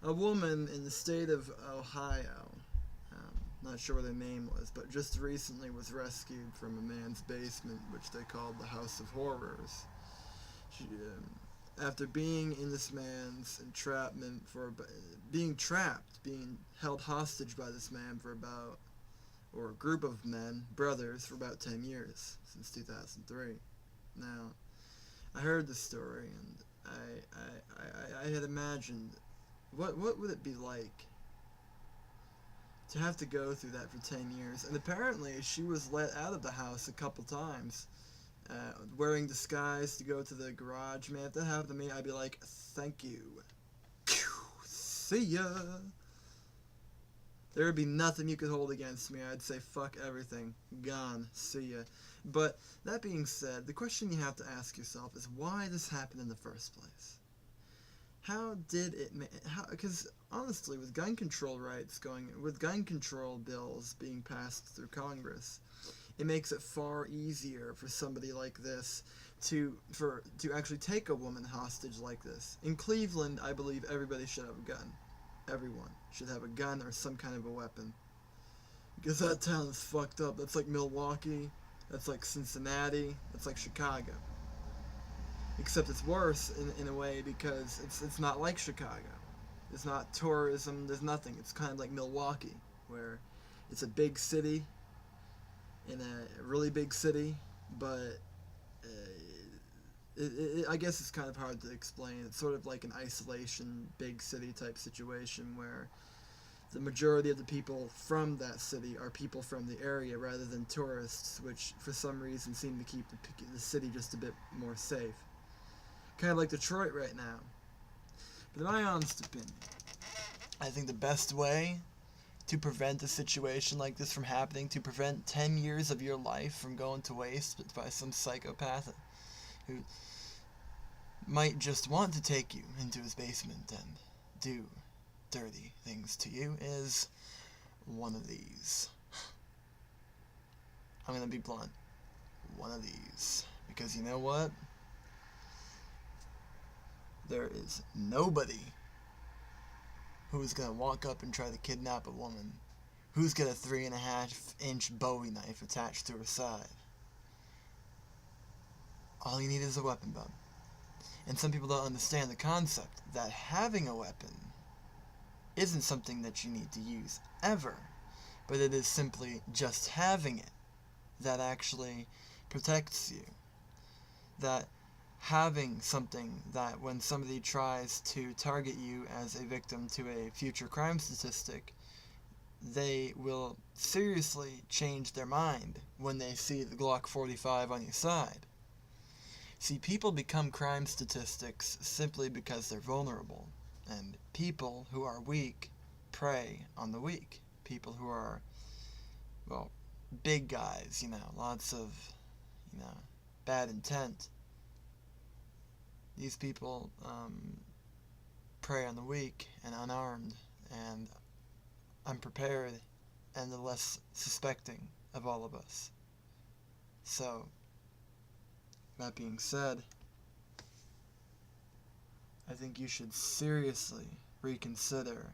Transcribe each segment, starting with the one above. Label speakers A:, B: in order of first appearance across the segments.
A: A woman in the state of Ohio, not sure what her name was, but just recently was rescued from a man's basement, which they called the House of Horrors. She, after being in this man's entrapment being trapped, being held hostage by this man for about, or a group of men, brothers, for about 10 years, since 2003. Now, I heard the story, and I had imagined, what would it be like to have to go through that for 10 years? And apparently, she was let out of the house a couple times, wearing disguise to go to the garage. Man, if that happened to me, I'd be like, thank you. See ya. There would be nothing you could hold against me. I'd say, fuck everything. Gone. See ya. But, that being said, the question you have to ask yourself is why this happened in the first place. How did it because honestly, with gun control bills being passed through Congress, it makes it far easier for somebody like this to actually take a woman hostage like this. In Cleveland, I believe everybody should have a gun. Everyone should have a gun or some kind of a weapon. Because that town is fucked up. That's like Milwaukee. That's like Cincinnati. That's like Chicago. Except it's worse in a way because it's not like Chicago. It's not tourism. There's nothing. It's kind of like Milwaukee, where it's a big city in a really big city, but I guess it's kind of hard to explain. It's sort of like an isolation, big city type situation where the majority of the people from that city are people from the area rather than tourists, which for some reason seem to keep the city just a bit more safe. Kind of like Detroit right now. But in my honest opinion, I think the best way to prevent a situation like this from happening, to prevent 10 years of your life from going to waste by some psychopath who might just want to take you into his basement and do dirty things to you, is one of these. I'm gonna be blunt. One of these. Because you know what? There is nobody who's gonna walk up and try to kidnap a woman who's got a 3.5-inch Bowie knife attached to her side. All you need is a weapon, bub. And some people don't understand the concept that having a weapon isn't something that you need to use ever, but it is simply just having it that actually protects you. That having something that when somebody tries to target you as a victim to a future crime statistic, they will seriously change their mind when they see the Glock 45 on your side. See, people become crime statistics simply because they're vulnerable, and people who are weak prey on the weak. People who are, well, big guys, lots of, bad intent. These people prey on the weak and unarmed and unprepared and the less suspecting of all of us. So, that being said, I think you should seriously reconsider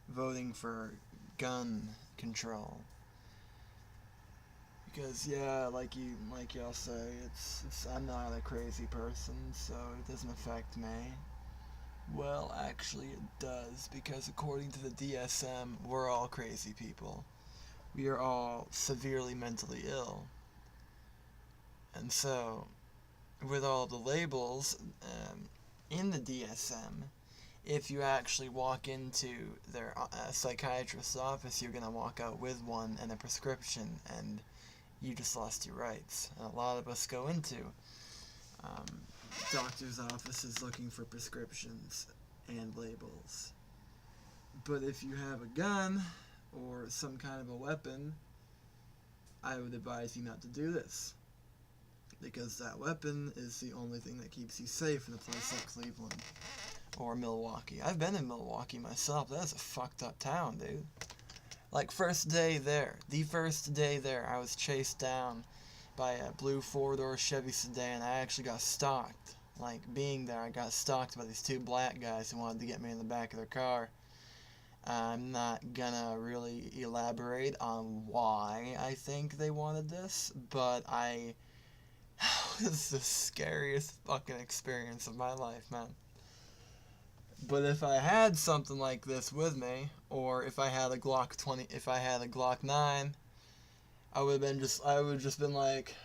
A: voting for gun control. Because like y'all say, I'm not a crazy person, so it doesn't affect me. Well, actually it does, because according to the DSM, we're all crazy people. We are all severely mentally ill. And so, with all the labels in the DSM, if you actually walk into their psychiatrist's office, you're going to walk out with one and a prescription, and you just lost your rights. And a lot of us go into doctors' offices looking for prescriptions and labels. But if you have a gun or some kind of a weapon, I would advise you not to do this. Because that weapon is the only thing that keeps you safe in a place like Cleveland or Milwaukee. I've been in Milwaukee myself. That's a fucked up town, dude. Like, the first day there, I was chased down by a blue four-door Chevy sedan. I actually got stalked like, being there, I got stalked by these two black guys who wanted to get me in the back of their car. I'm not gonna really elaborate on why I think they wanted this, but it was the scariest fucking experience of my life, man. But if I had something like this with me, or if I had a Glock 20, if I had a Glock 9, I would have just been like,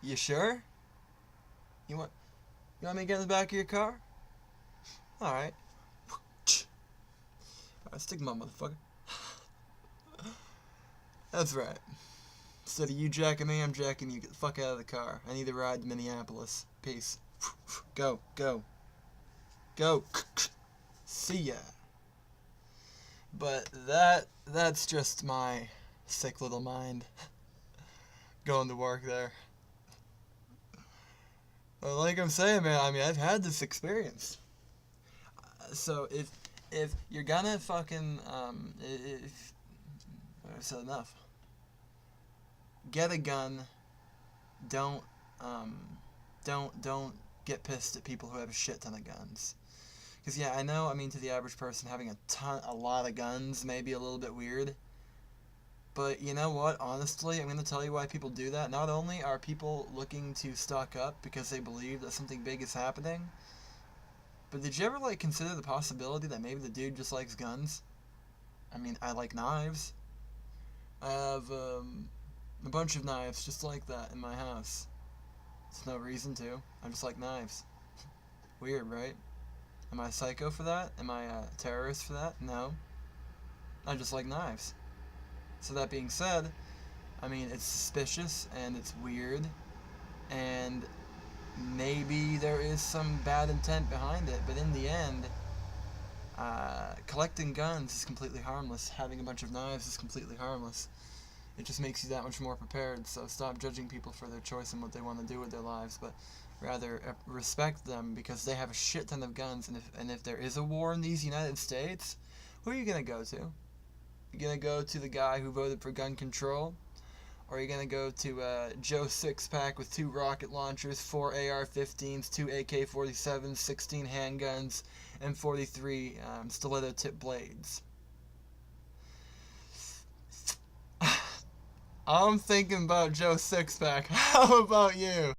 A: you sure? You want, you want me to get in the back of your car? Alright. Alright, stick my motherfucker. That's right. Instead of you jacking me, I'm jacking you. Get the fuck out of the car. I need to ride to Minneapolis. Peace. Go, go. Go. See ya. But that's just my sick little mind going to work there. Well, like I'm saying, man, I mean, I've had this experience. So if you're gonna fucking if I've said enough, get a gun. Don't don't get pissed at people who have a shit ton of guns. Because, yeah, I know, I mean, to the average person, having a lot of guns may be a little bit weird. But you know what? Honestly, I'm going to tell you why people do that. Not only are people looking to stock up because they believe that something big is happening, but did you ever, like, consider the possibility that maybe the dude just likes guns? I mean, I like knives. I have, a bunch of knives just like that in my house. There's no reason to. I just like knives. Weird, right? Am I a psycho for that? Am I a terrorist for that? No. I just like knives. So that being said, I mean, it's suspicious and it's weird, and maybe there is some bad intent behind it, but in the end, collecting guns is completely harmless. Having a bunch of knives is completely harmless. It just makes you that much more prepared, so stop judging people for their choice and what they want to do with their lives, but rather respect them because they have a shit ton of guns, and if there is a war in these United States, who are you going to go to? You going to go to the guy who voted for gun control? Or are you going to go to Joe Sixpack with 2 rocket launchers, 4 AR-15s, 2 AK-47s, 16 handguns, and 43 stiletto-tip blades? I'm thinking about Joe Sixpack. How about you?